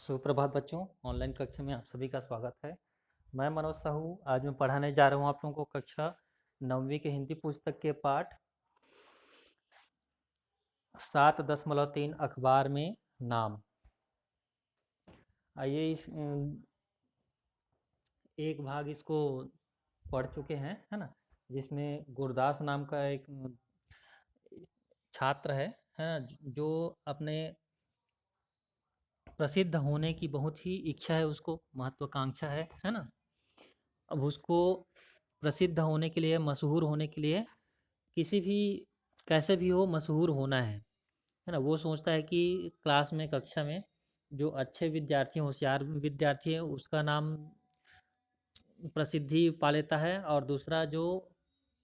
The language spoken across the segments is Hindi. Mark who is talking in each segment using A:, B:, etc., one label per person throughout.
A: सुप्रभात बच्चों। ऑनलाइन कक्षा में आप सभी का स्वागत है। मैं मनोज साहू। आज मैं पढ़ाने जा रहा हूँ आप लोगों को कक्षा 9वीं के हिंदी पुस्तक के पाठ 7.3 अखबार में नाम। आइए एक भाग इसको पढ़ चुके हैं, है ना, जिसमें गुरदास नाम का एक छात्र है ना, जो अपने प्रसिद्ध होने की बहुत ही इच्छा है, उसको महत्वाकांक्षा है ना। अब उसको प्रसिद्ध होने के लिए, मशहूर होने के लिए, किसी भी कैसे भी हो मशहूर होना है ना। वो सोचता है कि क्लास में, कक्षा में जो अच्छे विद्यार्थी, होशियार विद्यार्थी है, उसका नाम प्रसिद्धि पा लेता है, और दूसरा जो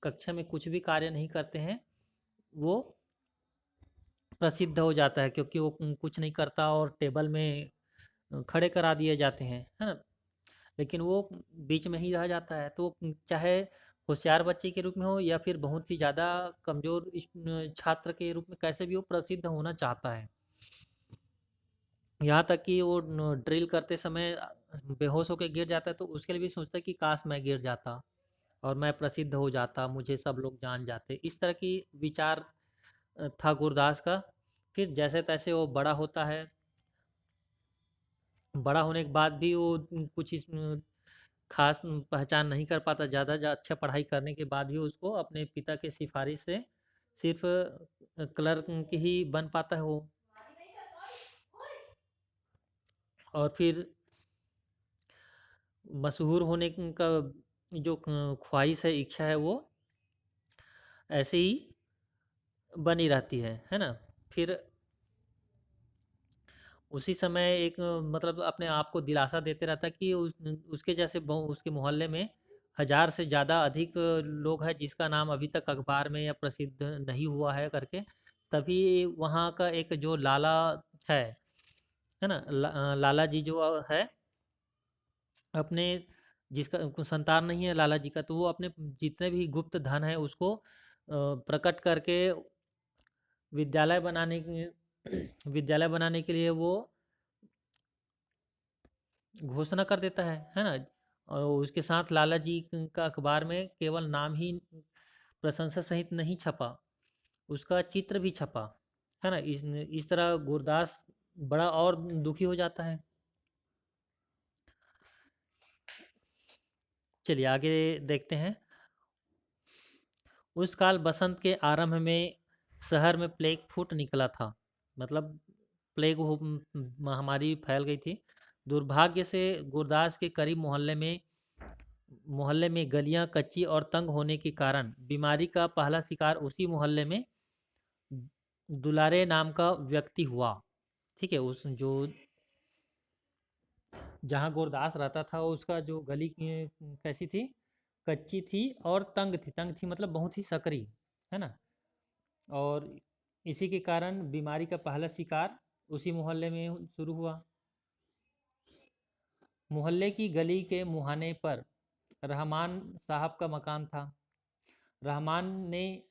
A: कक्षा में कुछ भी कार्य नहीं करते हैं वो प्रसिद्ध हो जाता है, क्योंकि वो कुछ नहीं करता और टेबल में खड़े करा दिए जाते हैं, है ना। लेकिन वो बीच में ही रह जाता है, तो चाहे होशियार बच्चे के रूप में हो या फिर बहुत ही ज़्यादा कमज़ोर छात्र के रूप में, कैसे भी वो प्रसिद्ध होना चाहता है। यहाँ तक कि वो ड्रिल करते समय बेहोश होकर गिर जाता है, तो उसके लिए भी सोचता है कि काश मैं गिर जाता और मैं प्रसिद्ध हो जाता, मुझे सब लोग जान जाते। इस तरह की विचार था गुरदास का। फिर जैसे तैसे वो बड़ा होता है। बड़ा होने के बाद भी वो कुछ इस खास पहचान नहीं कर पाता। ज़्यादा अच्छा पढ़ाई करने के बाद भी उसको अपने पिता के सिफारिश से सिर्फ क्लर्क ही बन पाता है वो। और फिर मशहूर होने का जो ख्वाहिश है, इच्छा है, वो ऐसे ही बनी रहती है ना। फिर उसी समय एक मतलब अपने आप को दिलासा देते रहता है कि उसके जैसे उसके मोहल्ले में हजार से ज़्यादा अधिक लोग हैं जिसका नाम अभी तक अखबार में या प्रसिद्ध नहीं हुआ है करके। तभी वहाँ का एक जो लाला है ना, लाला जी जो है, अपने जिसका कोई संतान नहीं है लाला जी का, तो वो अपने जितने भी गुप्त धन है उसको प्रकट करके विद्यालय बनाने विद्यालय बनाने के लिए वो घोषणा कर देता है ना। और उसके साथ लाला जी का अखबार में केवल नाम ही प्रशंसा सहित नहीं छपा, उसका चित्र भी छपा, है ना। इस तरह गुरदास बड़ा और दुखी हो जाता है। चलिए आगे देखते हैं। उस काल बसंत के आरंभ में शहर में प्लेग फूट निकला था। मतलब प्लेग महामारी फैल गई थी। दुर्भाग्य से गुरदास के करीब मोहल्ले में गलियां कच्ची और तंग होने के कारण बीमारी का पहला शिकार उसी मोहल्ले में दुलारे नाम का व्यक्ति हुआ। ठीक है, उस जो जहाँ गुरदास रहता था उसका जो गली कैसी थी, कच्ची थी और तंग थी मतलब बहुत ही सकरी, है ना। और इसी के कारण बीमारी का पहला शिकार उसी मोहल्ले में शुरू हुआ। मोहल्ले की गली के मुहाने पर रहमान साहब का मकान था। रहमान ने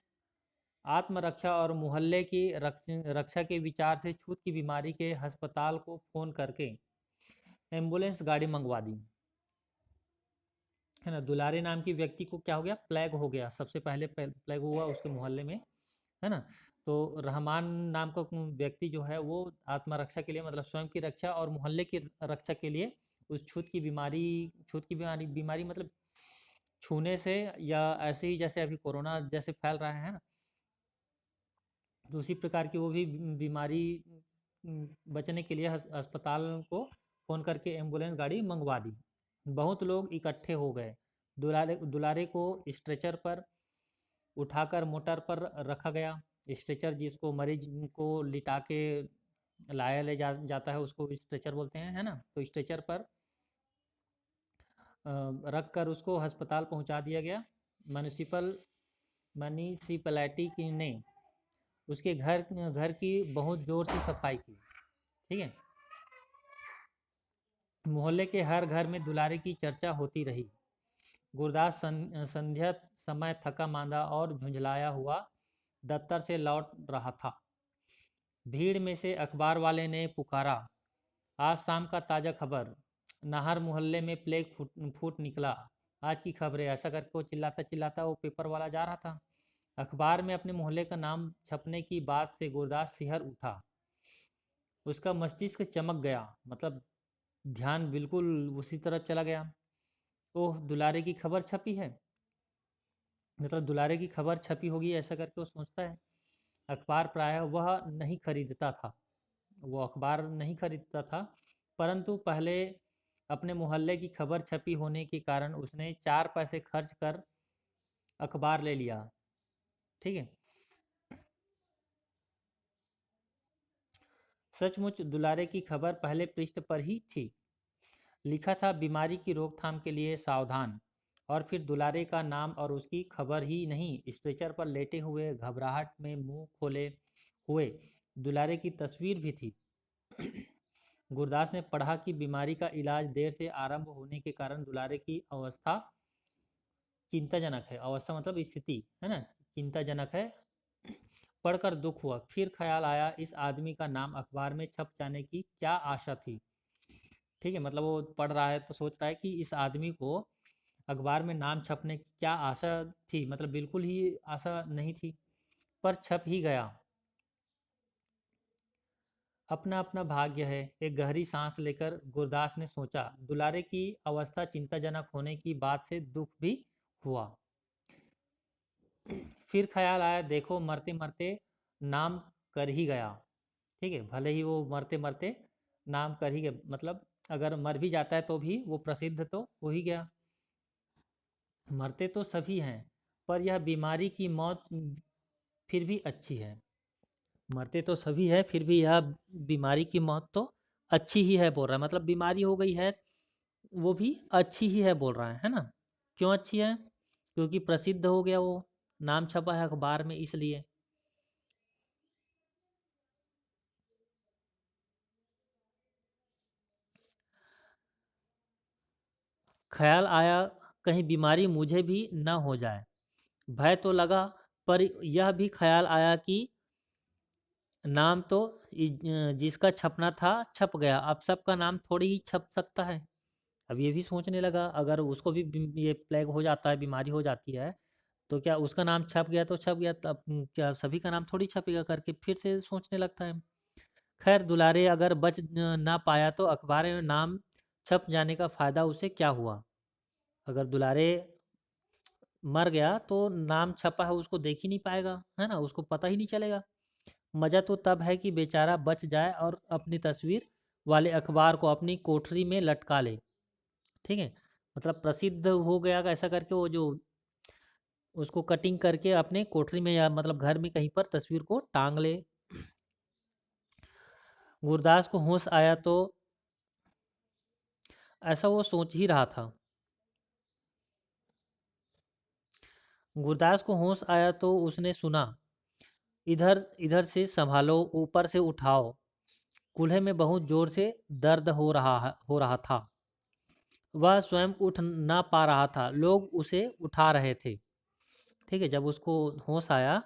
A: आत्मरक्षा और मोहल्ले की रक्षा के विचार से छूत की बीमारी के अस्पताल को फ़ोन करके एम्बुलेंस गाड़ी मंगवा दी, है ना। दुलारे नाम की व्यक्ति को क्या हो गया, प्लेग हो गया। सबसे पहले प्लेग हुआ उसके मोहल्ले में, है ना। तो रहमान नाम का व्यक्ति जो है वो आत्मरक्षा के लिए, मतलब स्वयं की रक्षा और मोहल्ले की रक्षा के लिए, उस छूत की बीमारी बीमारी मतलब छूने से, या ऐसे ही जैसे अभी कोरोना जैसे फैल रहा है ना, तो उसी प्रकार की वो भी बीमारी बचने के लिए अस्पताल को फ़ोन करके एम्बुलेंस गाड़ी मंगवा दी। बहुत लोग इकट्ठे हो गए। दुलारे दुलारे को स्ट्रेचर पर उठाकर मोटर पर रखा गया। स्ट्रेचर जिसको मरीज को लिटा के जाता है उसको स्ट्रेचर बोलते हैं, है ना। तो स्ट्रेचर पर रख कर उसको अस्पताल पहुंचा दिया गया। म्यूनिसिपैलिटी ने उसके घर घर की बहुत ज़ोर से सफाई की। ठीक है। मोहल्ले के हर घर में दुलारे की चर्चा होती रही। गुरदास संध्या समय थका मांदा और झुंझलाया हुआ दफ्तर से लौट रहा था। भीड़ में से अखबार वाले ने पुकारा, आज शाम का ताज़ा खबर, नाहर मोहल्ले में प्लेग फूट फूट निकला। आज की खबर है, ऐसा करके वो चिल्लाता चिल्लाता वो पेपर वाला जा रहा था। अखबार में अपने मोहल्ले का नाम छपने की बात से गुरदास सिहर उठा। उसका मस्तिष्क चमक गया, मतलब ध्यान बिल्कुल उसी तरफ चला गया। ओह, दुलारे की खबर छपी है, मतलब दुलारे की खबर छपी होगी, ऐसा करके वो सोचता है। अखबार प्रायः वह नहीं खरीदता था, वो अखबार नहीं खरीदता था, परंतु पहले अपने मोहल्ले की खबर छपी होने के कारण उसने 4 पैसे खर्च कर अखबार ले लिया। ठीक है। सचमुच दुलारे की खबर पहले पृष्ठ पर ही थी। लिखा था, बीमारी की रोकथाम के लिए सावधान। और फिर दुलारे का नाम और उसकी खबर ही नहीं, स्ट्रेचर पर लेटे हुए घबराहट में मुंह खोले हुए दुलारे की तस्वीर भी थी। गुरदास ने पढ़ा कि बीमारी का इलाज देर से आरंभ होने के कारण दुलारे की अवस्था चिंताजनक है। अवस्था मतलब स्थिति है ना, चिंताजनक है। पढ़कर दुख हुआ, फिर ख्याल आया इस आदमी का नाम अखबार में छप जाने की क्या आशा थी। ठीक है, मतलब वो पढ़ रहा है तो सोच रहा है कि इस आदमी को अखबार में नाम छपने की क्या आशा थी, मतलब बिल्कुल ही आशा नहीं थी, पर छप ही गया। अपना अपना भाग्य है, एक गहरी सांस लेकर गुरदास ने सोचा। दुलारे की अवस्था चिंताजनक होने की बात से दुख भी हुआ। फिर ख्याल आया, देखो मरते मरते नाम कर ही गया। ठीक है, भले ही वो मरते मरते नाम कर ही गया, मतलब अगर मर भी जाता है तो भी वो प्रसिद्ध तो हो ही गया। मरते तो सभी हैं, पर यह बीमारी की मौत फिर भी अच्छी है। मरते तो सभी है, फिर भी यह बीमारी की मौत तो अच्छी ही है बोल रहा है, मतलब बीमारी हो गई है वो भी अच्छी ही है बोल रहा है ना। क्यों अच्छी है? क्योंकि प्रसिद्ध हो गया, वो नाम छपा है अखबार में, इसलिए। ख्याल आया, कहीं बीमारी मुझे भी न हो जाए। भय तो लगा, पर यह भी ख्याल आया कि नाम तो जिसका छपना था छप गया, अब सबका नाम थोड़ी ही छप सकता है। अब ये भी सोचने लगा, अगर उसको भी ये प्लेग हो जाता है, बीमारी हो जाती है, तो क्या उसका नाम छप गया तो छप गया, तब क्या सभी का नाम थोड़ी छपेगा, करके फिर से सोचने लगता है। खैर, दुलारे अगर बच ना पाया तो अखबार में नाम छप जाने का फायदा उसे क्या हुआ। अगर दुलारे मर गया तो नाम छपा है उसको देख ही नहीं पाएगा, है ना, उसको पता ही नहीं चलेगा। मजा तो तब है कि बेचारा बच जाए और अपनी तस्वीर वाले अखबार को अपनी कोठरी में लटका ले। ठीक है, मतलब प्रसिद्ध हो गया ऐसा करके, वो जो उसको कटिंग करके अपने कोठरी में या मतलब घर में कहीं पर तस्वीर को टांग ले। गुरदास को होश आया तो ऐसा वो सोच ही रहा था। गुरदास को होश आया तो उसने सुना, इधर इधर से संभालो, ऊपर से उठाओ। कूल्हे में बहुत जोर से दर्द हो रहा था। वह स्वयं उठ ना पा रहा था, लोग उसे उठा रहे थे। ठीक है, जब उसको होश आया,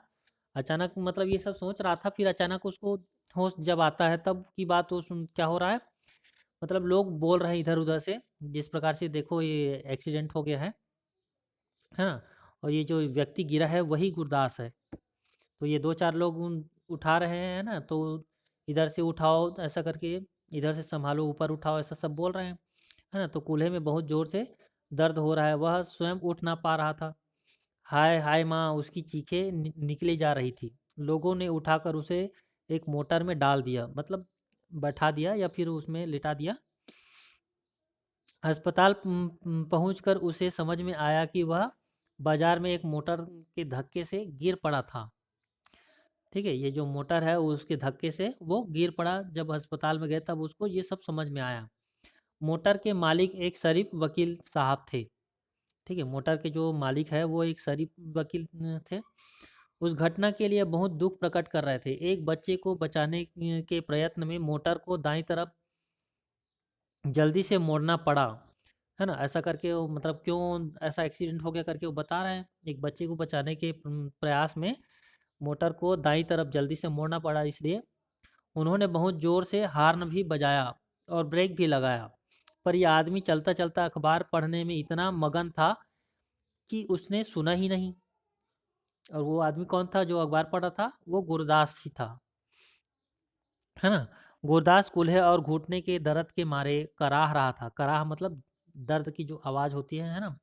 A: अचानक मतलब ये सब सोच रहा था, फिर अचानक उसको होश जब आता है तब की बात वो सुन, क्या हो रहा है, मतलब लोग बोल रहे हैं इधर उधर से, जिस प्रकार से देखो ये एक्सीडेंट हो गया है ना, और ये जो व्यक्ति गिरा है वही गुरदास है। तो ये दो चार लोग उठा रहे हैं ना, तो इधर से उठाओ ऐसा करके, इधर से संभालो, ऊपर उठाओ, ऐसा सब बोल रहे हैं, है ना। तो कूल्हे में बहुत जोर से दर्द हो रहा है, वह स्वयं उठ ना पा रहा था। हाय हाय माँ, उसकी चीखें निकली जा रही थी। लोगों ने उठाकर उसे एक मोटर में डाल दिया, मतलब बैठा दिया या फिर उसमें लिटा दिया। अस्पताल पहुंचकर उसे समझ में आया कि वह बाजार में एक मोटर के धक्के से गिर पड़ा था। ठीक है, ये जो मोटर है उसके धक्के से वो गिर पड़ा। जब अस्पताल में गए तब उसको ये सब समझ में आया। मोटर के मालिक एक शरीफ वकील साहब थे। ठीक है, मोटर के जो मालिक है वो एक शरीफ वकील थे। उस घटना के लिए बहुत दुख प्रकट कर रहे थे। एक बच्चे को बचाने के प्रयत्न में मोटर को दाईं तरफ जल्दी से मोड़ना पड़ा, है ना, ऐसा करके वो मतलब क्यों ऐसा एक्सीडेंट हो गया करके वो बता रहे हैं। एक बच्चे को बचाने के प्रयास में मोटर को दाईं तरफ जल्दी से मोड़ना पड़ा, इसलिए उन्होंने बहुत जोर से हार्न भी बजाया। और ब्रेक भी लगाया, पर यह आदमी चलता चलता अखबार पढ़ने में इतना मगन था कि उसने सुना ही नहीं। और वो आदमी कौन था जो अखबार पढ़ रहा था? वो गुरदास ही था, है ना। गुरदास कूल्हे और घुटने के दर्द के मारे कराह रहा था। कराह मतलब दर्द की जो आवाज होती है ना।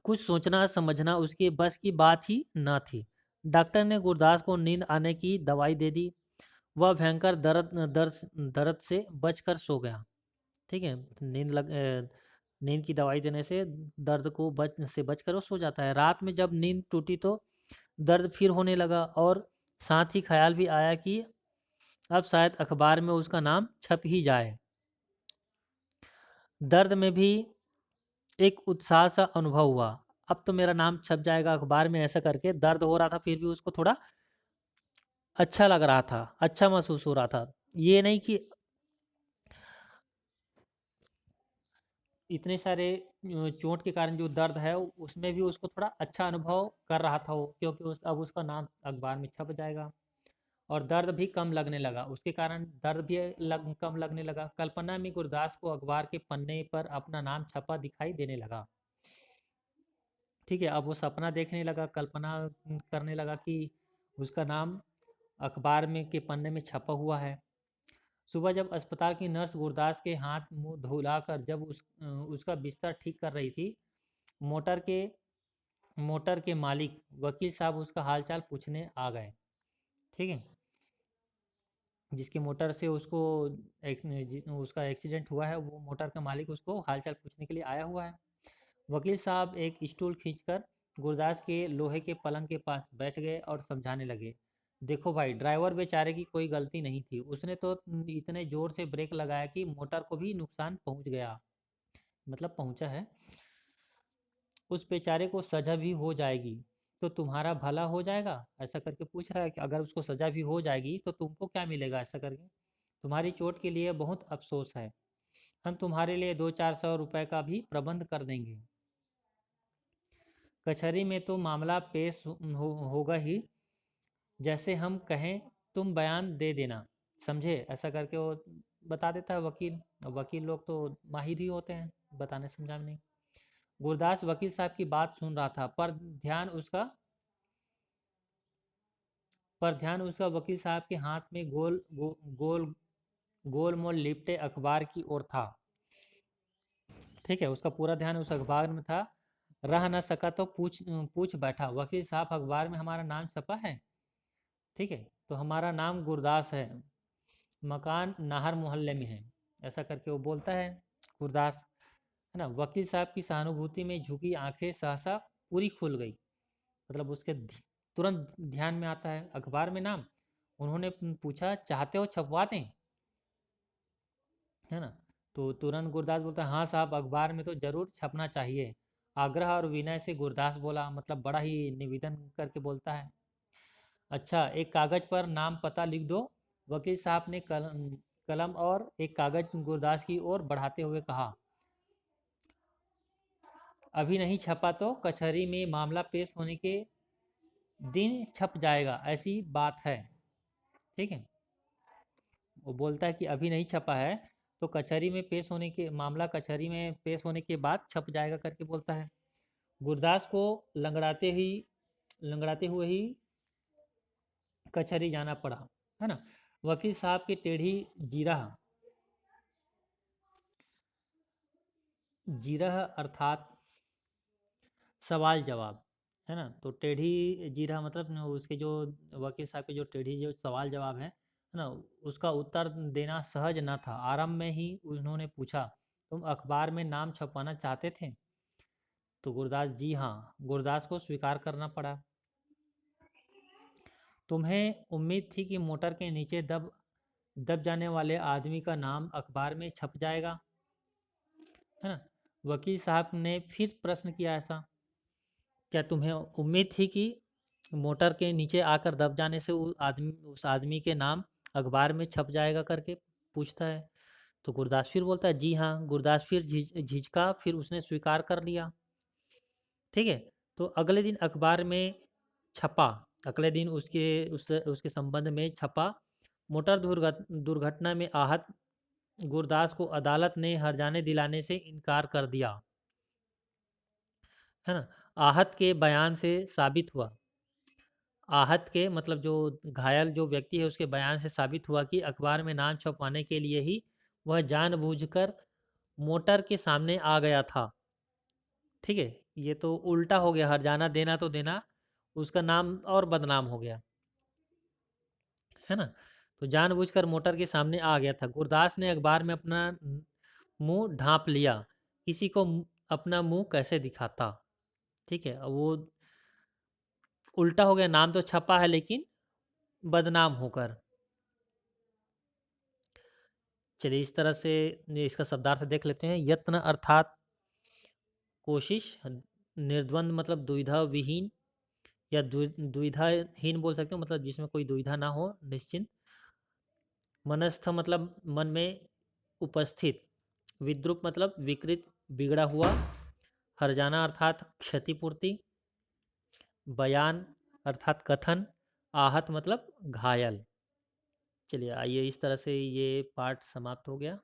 A: कुछ सोचना समझना उसके बस की बात ही न थी। डॉक्टर ने गुरदास को नींद आने की दवाई दे दी। वह भयंकर दर्द दर्द दर्द से बचकर सो गया। ठीक है, नींद की दवाई देने से दर्द को बचकर वो सो जाता है। रात में जब नींद टूटी तो दर्द फिर होने लगा और साथ ही ख्याल भी आया कि अब शायद अखबार में उसका नाम छप ही जाए। दर्द में भी एक उत्साह सा अनुभव हुआ। अब तो मेरा नाम छप जाएगा अखबार में, ऐसा करके दर्द हो रहा था फिर भी उसको थोड़ा अच्छा लग रहा था, अच्छा महसूस हो रहा था। ये नहीं कि इतने सारे चोट के कारण जो दर्द है उसमें भी उसको थोड़ा अच्छा अनुभव कर रहा था वो, क्योंकि अब उसका नाम अखबार में छप जाएगा। और दर्द भी कम लगने लगा, उसके कारण दर्द भी कम लगने लगा। कल्पना में गुरदास को अखबार के पन्ने पर अपना नाम छपा दिखाई देने लगा। ठीक है, अब वो सपना देखने लगा, कल्पना करने लगा कि उसका नाम अखबार में के पन्ने में छपा हुआ है। सुबह जब अस्पताल की नर्स गुरदास के हाथ मुंह धुलाकर जब उसका बिस्तर ठीक कर रही थी, मोटर के मोटर के मालिक वकील साहब उसका हालचाल पूछने आ गए। ठीक है, जिसकी मोटर से उसका एक्सीडेंट हुआ है, वो मोटर का मालिक उसको हालचाल पूछने के लिए आया हुआ है। वकील साहब एक स्टूल खींचकर गुरदास के लोहे के पलंग के पास बैठ गए और समझाने लगे। देखो भाई, ड्राइवर बेचारे की कोई गलती नहीं थी, उसने तो इतने जोर से ब्रेक लगाया कि मोटर को भी नुकसान पहुंच गया, मतलब पहुंचा है। उस बेचारे को सजा भी हो जाएगी तो तुम्हारा भला हो जाएगा, ऐसा करके पूछ रहा है कि अगर उसको सजा भी हो जाएगी तो तुमको क्या मिलेगा, ऐसा करके। तुम्हारी चोट के लिए बहुत अफसोस है, हम तुम्हारे लिए 200-400 रुपए का भी प्रबंध कर देंगे। कचहरी में तो मामला पेश होगा ही, जैसे हम कहें तुम बयान दे देना, समझे, ऐसा करके वो बता देता है वकील। और वकील लोग तो माहिर ही होते हैं बताने समझाने में। गुरदास वकील साहब की बात सुन रहा था, पर ध्यान उसका वकील साहब के हाथ में गोल गोलमोल लिपटे अखबार की ओर था। ठीक है, उसका पूरा ध्यान उस अखबार में था। रह न सका तो पूछ पूछ बैठा, वकील साहब अखबार में हमारा नाम छपा है? ठीक है, तो हमारा नाम गुरदास है, मकान नाहर मोहल्ले में है, ऐसा करके वो बोलता है गुरदास, है ना। वकील साहब की सहानुभूति में झुकी आंखें सहसा पूरी खुल गई, मतलब उसके तुरंत ध्यान में आता है अखबार में नाम। उन्होंने पूछा, चाहते हो छपवा दें, है ना। तो तुरंत गुरदास बोलता है, हाँ साहब, अखबार में तो जरूर छपना चाहिए। आग्रह और विनय से गुरदास बोला, मतलब बड़ा ही निवेदन करके बोलता है। अच्छा, एक कागज पर नाम पता लिख दो। वकील साहब ने कलम और एक कागज गुरदास की ओर बढ़ाते हुए कहा। अभी नहीं छपा तो कचहरी में मामला पेश होने के दिन छप जाएगा, ऐसी बात है। ठीक है, वो बोलता है कि अभी नहीं छपा है तो कचहरी में पेश होने के बाद छप जाएगा करके बोलता है। गुरदास को लंगड़ाते हुए ही कचहरी जाना पड़ा, है ना। वकील साहब की टेढ़ी जीरह जीरह अर्थात सवाल जवाब, है ना। तो टेढ़ी जीरा मतलब उसके जो वकील साहब के जो टेढ़ी जो सवाल जवाब है ना, उसका उत्तर देना सहज न था। आरंभ में ही उन्होंने पूछा, तुम अखबार में नाम छपवाना चाहते थे? तो गुरदास, जी हाँ। गुरदास को स्वीकार करना पड़ा। तुम्हें उम्मीद थी कि मोटर के नीचे दब दब जाने वाले आदमी का नाम अखबार में छप जाएगा, है ना। वकील साहब ने फिर प्रश्न किया, ऐसा क्या तुम्हें उम्मीद थी कि मोटर के नीचे आकर दब जाने से उस आदमी के नाम अखबार में छप जाएगा करके पूछता है। तो गुरदास फिर बोलता है, जी हाँ। गुरदास फिर झिझका, फिर उसने स्वीकार कर लिया। ठीक है, तो अगले दिन अखबार में छपा, अगले दिन उसके संबंध में छपा। मोटर दुर्घटना में आहत गुरदास को अदालत ने हर्जाने दिलाने से इनकार कर दिया, है ना। आहत के बयान से साबित हुआ, आहत के मतलब जो घायल जो व्यक्ति है उसके बयान से साबित हुआ कि अखबार में नाम छपवाने के लिए ही वह जानबूझकर मोटर के सामने आ गया था। ठीक है, ये तो उल्टा हो गया, हर्जाना देना तो देना, उसका नाम और बदनाम हो गया, है ना। तो जानबूझकर मोटर के सामने आ गया था। गुरदास ने अखबार में अपना मुंह ढांप लिया, किसी को अपना मुंह कैसे दिखाता। ठीक है, अब वो उल्टा हो गया, नाम तो छपा है लेकिन बदनाम होकर। चलिए इस तरह से इसका शब्दार्थ देख लेते हैं। यत्न अर्थात कोशिश, निर्द्वंद मतलब दुविधा विहीन या दुविधाहीन बोल सकते हो, मतलब जिसमें कोई दुविधा ना हो, निश्चिंत। मनस्थ मतलब मन में उपस्थित। विद्रूप मतलब विकृत, बिगड़ा हुआ। हर्जाना अर्थात क्षतिपूर्ति। बयान अर्थात कथन। आहत मतलब घायल। चलिए आइए, इस तरह से ये पार्ट समाप्त हो गया।